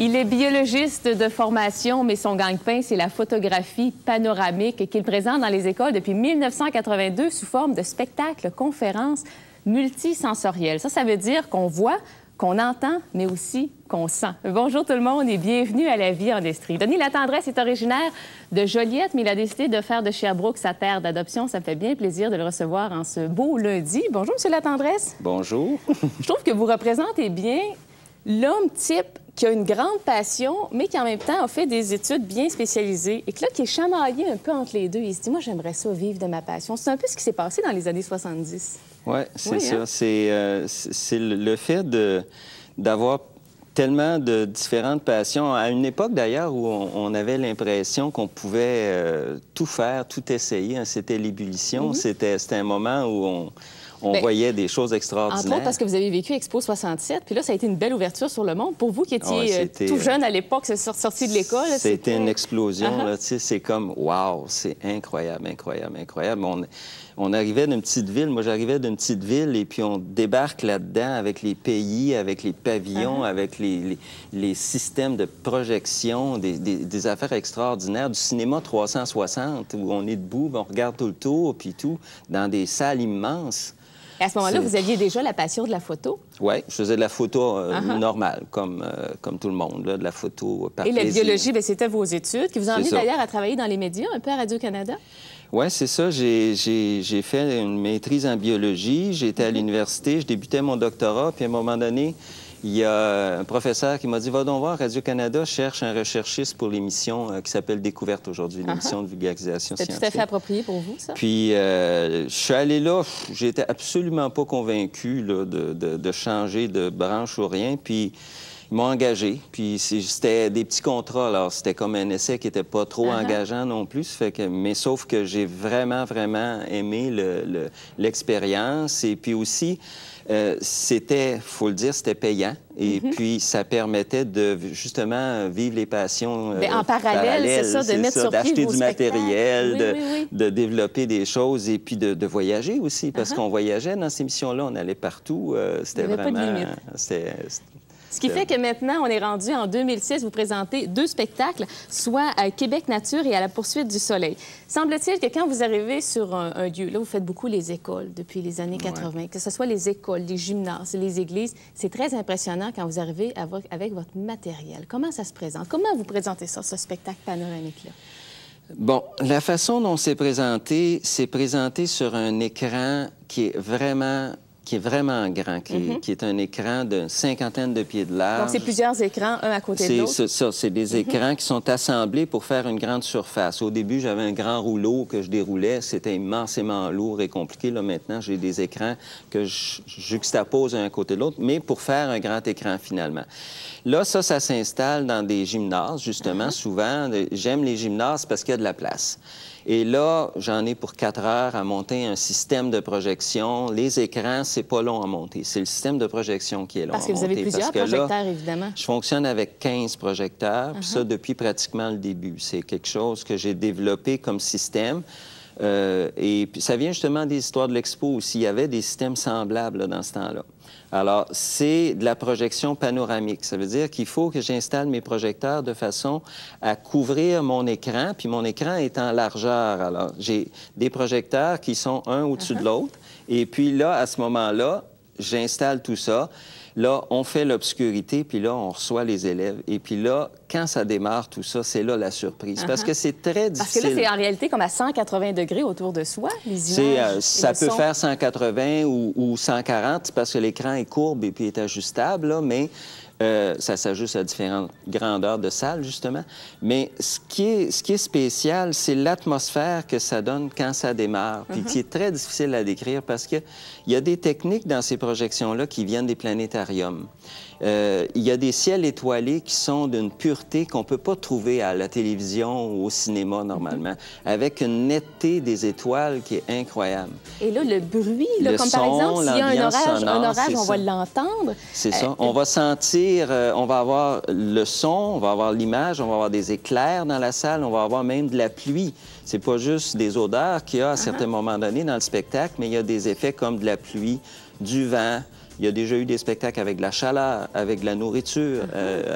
Il est biologiste de formation, mais son gagne-pain, c'est la photographie panoramique qu'il présente dans les écoles depuis 1982 sous forme de spectacles, conférences multisensorielles. Ça veut dire qu'on voit, qu'on entend, mais aussi qu'on sent. Bonjour tout le monde et bienvenue à La Vie en Estrie. Denis Latendresse est originaire de Joliette, mais il a décidé de faire de Sherbrooke sa terre d'adoption. Ça me fait bien plaisir de le recevoir en ce beau lundi. Bonjour, M. Latendresse. Bonjour. Je trouve que vous représentez bien l'homme type qui a une grande passion, mais qui en même temps a fait des études bien spécialisées et que là, qui est chamaillé un peu entre les deux. Il se dit, moi, j'aimerais ça vivre de ma passion. C'est un peu ce qui s'est passé dans les années 70. Oui, c'est ça. Hein? C'est le fait d'avoir tellement de différentes passions. À une époque, d'ailleurs, où on avait l'impression qu'on pouvait tout faire, tout essayer. Hein, c'était l'ébullition. C'était un moment où on voyait des choses extraordinaires. Entre autres parce que vous avez vécu Expo 67, puis là, ça a été une belle ouverture sur le monde. Pour vous qui étiez tout jeune à l'époque, sorti de l'école... C'était une explosion. C'est comme, wow, c'est incroyable, incroyable, incroyable. On arrivait d'une petite ville, moi j'arrivais d'une petite ville, et puis on débarque là-dedans avec les pays, avec les pavillons, avec les systèmes de projection, des affaires extraordinaires, du cinéma 360, où on est debout, on regarde tout le tour, puis tout, dans des salles immenses. Et à ce moment-là, vous aviez déjà la passion de la photo? Oui, je faisais de la photo normale, comme tout le monde, là, de la photo par plaisir. Et la biologie, c'était vos études, qui vous ont amené d'ailleurs à travailler dans les médias, un peu à Radio-Canada? Oui, c'est ça. J'ai fait une maîtrise en biologie. J'étais à l'université, je débutais mon doctorat, puis à un moment donné, il y a un professeur qui m'a dit « Va donc voir, Radio-Canada cherche un recherchiste pour l'émission qui s'appelle Découverte aujourd'hui, l'émission de vulgarisation scientifique. » C'était tout à fait approprié pour vous, ça? Puis, je suis allé là, j'étais absolument pas convaincu là, de changer de branche ou rien, puis ils m'ont engagé, puis c'était des petits contrats, alors c'était comme un essai qui n'était pas trop engageant non plus, mais sauf que j'ai vraiment, vraiment aimé l'expérience, et puis aussi... c'était, il faut le dire, c'était payant. Et puis, ça permettait de, justement, vivre les passions en parallèle, c'est ça, de mettre sur pied d'acheter du matériel, oui. de développer des choses et puis de voyager aussi, parce qu'on voyageait dans ces missions-là, on allait partout. C'était vraiment... Pas de limite. Ce qui fait que maintenant, on est rendu en 2006, vous présentez 2 spectacles, soit à Québec Nature et à la Poursuite du Soleil. Semble-t-il que quand vous arrivez sur un lieu, là, vous faites beaucoup les écoles depuis les années 80, que ce soit les écoles, les gymnases, les églises, c'est très impressionnant quand vous arrivez avec votre matériel. Comment ça se présente? Comment vous présentez ça, ce spectacle panoramique-là? Bon, la façon dont c'est présenté sur un écran qui est vraiment grand, qui est un écran d'une cinquantaine de pieds de large. Donc, c'est plusieurs écrans, un à côté de l'autre? C'est ça, c'est des écrans qui sont assemblés pour faire une grande surface. Au début, j'avais un grand rouleau que je déroulais. C'était immensément lourd et compliqué. Là, maintenant, j'ai des écrans que je juxtapose un à côté de l'autre, mais pour faire un grand écran, finalement. Là, ça s'installe dans des gymnases, justement, souvent. J'aime les gymnases parce qu'il y a de la place. Et là, j'en ai pour 4 heures à monter un système de projection. Les écrans, c'est pas long à monter. C'est le système de projection qui est long à monter. Parce que vous avez plusieurs projecteurs, évidemment. Je fonctionne avec 15 projecteurs, puis ça depuis pratiquement le début. C'est quelque chose que j'ai développé comme système. Et puis ça vient justement des histoires de l'Expo aussi. Il y avait des systèmes semblables là, dans ce temps-là. Alors, c'est de la projection panoramique. Ça veut dire qu'il faut que j'installe mes projecteurs de façon à couvrir mon écran, puis mon écran est en largeur. Alors, j'ai des projecteurs qui sont un au-dessus de l'autre. Et puis là, à ce moment-là, j'installe tout ça. Là, on fait l'obscurité, puis là, on reçoit les élèves. Et puis là, quand ça démarre, tout ça, c'est là la surprise. Parce que c'est très difficile. Parce que là, c'est en réalité comme à 180 degrés autour de soi, les images. Ça peut faire 180 ou 140, parce que l'écran est courbe et puis est ajustable, là, mais ça s'ajuste à différentes grandeurs de salle, justement. Mais ce qui est spécial, c'est l'atmosphère que ça donne quand ça démarre, puis qui est très difficile à décrire parce qu'il y a des techniques dans ces projections-là qui viennent des planétariums. Il y a des ciels étoilés qui sont d'une pureté qu'on ne peut pas trouver à la télévision ou au cinéma, normalement, avec une netteté des étoiles qui est incroyable. Et là, le bruit, là, comme par exemple, s'il y a un orage, on va l'entendre. C'est ça. On va sentir, on va avoir le son, on va avoir l'image, on va avoir des éclairs dans la salle, on va avoir même de la pluie. C'est pas juste des odeurs qu'il y a à certains moments donnés dans le spectacle, mais il y a des effets comme de la pluie, du vent. Il y a déjà eu des spectacles avec de la chaleur, avec de la nourriture,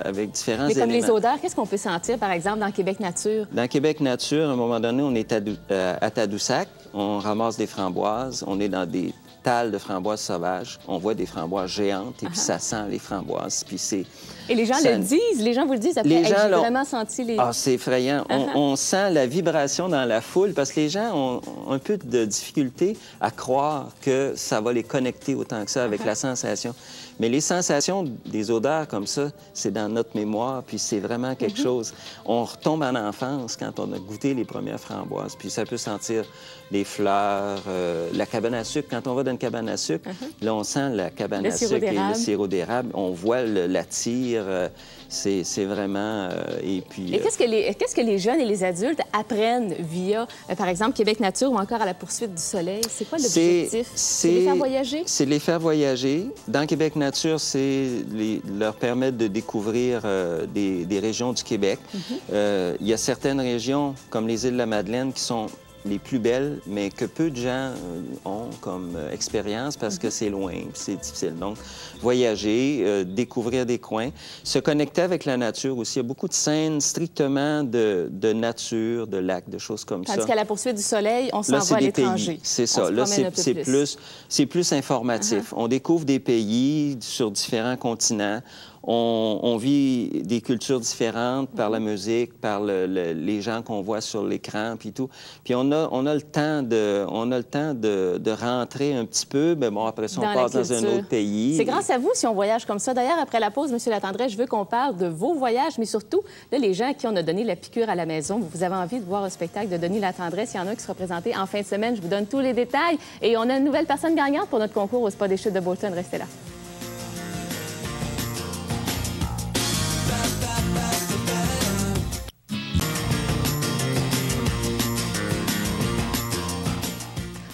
avec différents éléments. Mais comme les odeurs, qu'est-ce qu'on peut sentir, par exemple, dans Québec Nature? Dans Québec Nature, à un moment donné, on est à Tadoussac, on ramasse des framboises, on est dans des talles de framboises sauvages, on voit des framboises géantes et puis ça sent les framboises. Puis c'est... Et les gens le disent, les gens vous le disent après, j'ai vraiment senti les... Ah, c'est effrayant. On sent la vibration dans la foule parce que les gens ont un peu de difficulté à croire que ça va les connecter autant que ça avec la sensation. Mais les sensations des odeurs comme ça, c'est dans notre mémoire, puis c'est vraiment quelque chose. On retombe en enfance quand on a goûté les premières framboises, puis ça peut sentir les fleurs, la cabane à sucre. Quand on va dans une cabane à sucre, là, on sent la cabane à sucre et le sirop d'érable. On voit la tire. C'est vraiment... et puis... Et qu'est-ce que les jeunes et les adultes apprennent via, par exemple, Québec Nature ou encore à la poursuite du soleil? C'est quoi l'objectif? C'est les faire voyager? C'est les faire voyager. Dans Québec Nature, c'est leur permettre de découvrir des régions du Québec. Il y a certaines régions, comme les îles de la Madeleine, qui sont les plus belles, mais que peu de gens ont comme expérience parce que c'est loin, c'est difficile. Donc, voyager, découvrir des coins, se connecter avec la nature aussi. Il y a beaucoup de scènes strictement de nature, de lacs, de choses comme ça. Tandis qu'à la poursuite du soleil, on s'en va à l'étranger. C'est ça. Là, c'est plus informatif. On découvre des pays sur différents continents. On vit des cultures différentes par la musique, par les gens qu'on voit sur l'écran, puis tout. Puis on a le temps de rentrer un petit peu, mais bon, après ça, on passe dans un autre pays. C'est grâce à vous si on voyage comme ça. D'ailleurs, après la pause, M. Latendresse, je veux qu'on parle de vos voyages, mais surtout, là, les gens à qui on a donné la piqûre à la maison. Vous avez envie de voir un spectacle de Denis Latendresse. Il y en a un qui sera présenté en fin de semaine. Je vous donne tous les détails. Et on a une nouvelle personne gagnante pour notre concours au Spa des Chutes de Bolton. Restez là.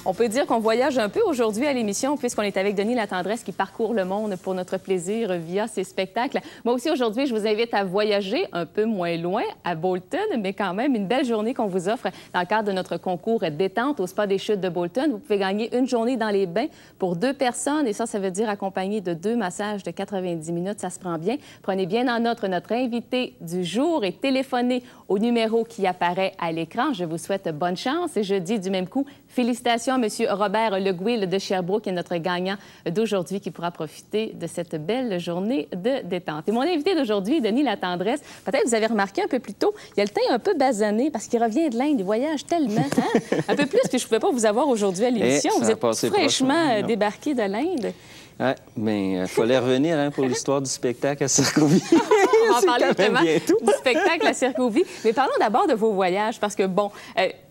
On peut dire qu'on voyage un peu aujourd'hui à l'émission puisqu'on est avec Denis Latendresse qui parcourt le monde pour notre plaisir via ses spectacles. Moi aussi, aujourd'hui, je vous invite à voyager un peu moins loin, à Bolton, mais quand même une belle journée qu'on vous offre dans le cadre de notre concours détente au Spa des Chutes de Bolton. Vous pouvez gagner une journée dans les bains pour 2 personnes et ça veut dire accompagné de 2 massages de 90 minutes. Ça se prend bien. Prenez bien en note notre invité du jour et téléphonez au numéro qui apparaît à l'écran. Je vous souhaite bonne chance et je dis du même coup félicitations à M. Robert Legouil de Sherbrooke, qui est notre gagnant d'aujourd'hui, qui pourra profiter de cette belle journée de détente. Et mon invité d'aujourd'hui, Denis Latendresse, peut-être vous avez remarqué un peu plus tôt, il a le teint un peu basané parce qu'il revient de l'Inde, il voyage tellement, hein? Un peu plus que je ne pouvais pas vous avoir aujourd'hui à l'émission. Vous êtes fraîchement débarqué de l'Inde. Oui, mais il fallait revenir pour l'histoire du spectacle à Circovie. On va en parler justement du spectacle à Circovie. Mais parlons d'abord de vos voyages, parce que, bon,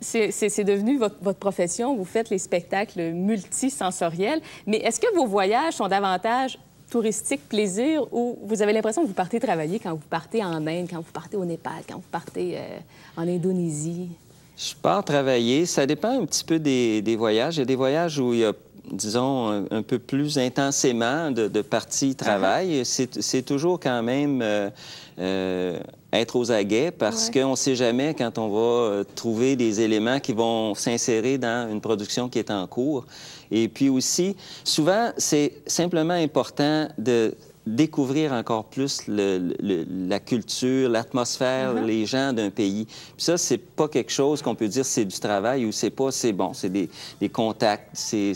c'est devenu votre profession. Vous faites les spectacles multisensoriels. Mais est-ce que vos voyages sont davantage touristiques, plaisir, ou vous avez l'impression que vous partez travailler quand vous partez en Inde, quand vous partez au Népal, quand vous partez en Indonésie? Je pars travailler. Ça dépend un petit peu des voyages. Il y a des voyages où il y a disons, un peu plus intensément de partie travail. C'est toujours quand même être aux aguets parce qu'on ne sait jamais quand on va trouver des éléments qui vont s'insérer dans une production qui est en cours. Et puis aussi, souvent, c'est simplement important de découvrir encore plus la culture, l'atmosphère, les gens d'un pays. Puis ça, c'est pas quelque chose qu'on peut dire c'est du travail ou c'est pas, c'est bon, c'est des contacts, c'est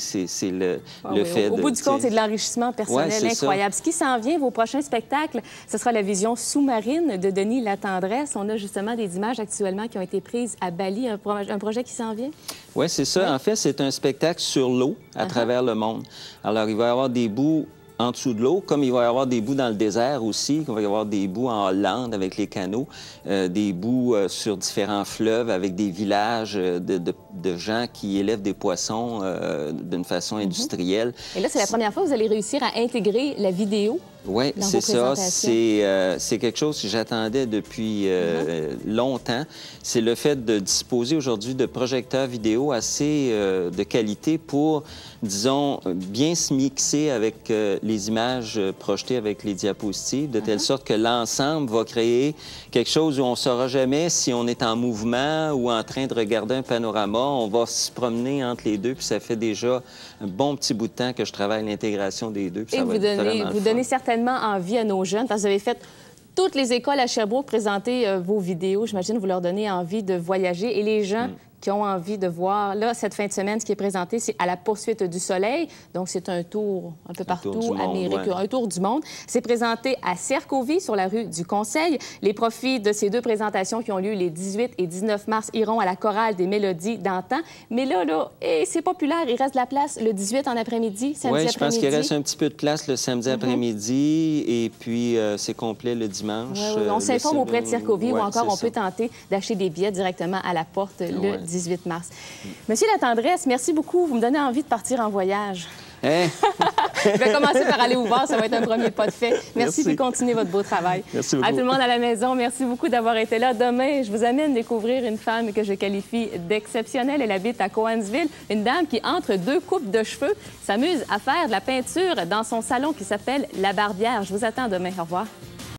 le fait Au bout du compte, c'est de l'enrichissement personnel incroyable. Ce qui s'en vient, vos prochains spectacles, ce sera la vision sous-marine de Denis Latendresse. On a justement des images actuellement qui ont été prises à Bali, un projet qui s'en vient? Oui, c'est ça. En fait, c'est un spectacle sur l'eau à travers le monde. Alors, il va y avoir des bouts en dessous de l'eau, comme il va y avoir des bouts dans le désert aussi, il va y avoir des bouts en Hollande avec les canaux, des bouts sur différents fleuves avec des villages de gens qui élèvent des poissons d'une façon industrielle. Et là, c'est la première fois que vous allez réussir à intégrer la vidéo Oui, dans c'est vos ça. présentations? C'est quelque chose que j'attendais depuis longtemps. C'est le fait de disposer aujourd'hui de projecteurs vidéo assez de qualité pour, disons, bien se mixer avec les images projetées avec les diapositives, de telle sorte que l'ensemble va créer quelque chose où on ne saura jamais si on est en mouvement ou en train de regarder un panorama. On va se promener entre les deux, puis ça fait déjà un bon petit bout de temps que je travaille l'intégration des deux. Puis Et ça va être vraiment le vous fun. donnez certainement envie à nos jeunes, parce que vous avez fait toutes les écoles à Sherbrooke présenter vos vidéos. J'imagine que vous leur donnez envie de voyager. Et les gens qui ont envie de voir, là, cette fin de semaine, ce qui est présenté, c'est À la poursuite du soleil. Donc, c'est un tour un peu partout, Amérique, un tour du monde. C'est présenté à Cercovie, sur la rue du Conseil. Les profits de ces deux présentations qui ont lieu les 18 et 19 mars iront à la chorale des mélodies d'antan. Mais là, c'est populaire. Il reste de la place le 18 en après-midi, samedi après-midi. Oui, je pense qu'il reste un petit peu de place le samedi après-midi et puis c'est complet le dimanche. Oui. On s'informe auprès de Cercovie ou encore on ça. peut tenter d'acheter des billets directement à la porte le 18 mars. Monsieur Latendresse, merci beaucoup. Vous me donnez envie de partir en voyage. Hein? Je vais commencer par aller vous voir. Ça va être un premier pas de fait. Merci puis continuez votre beau travail. Merci beaucoup. À tout le monde à la maison, merci beaucoup d'avoir été là. Demain, je vous amène découvrir une femme que je qualifie d'exceptionnelle. Elle habite à Cowansville. Une dame qui, entre deux coupes de cheveux, s'amuse à faire de la peinture dans son salon qui s'appelle La Barbière. Je vous attends demain. Au revoir.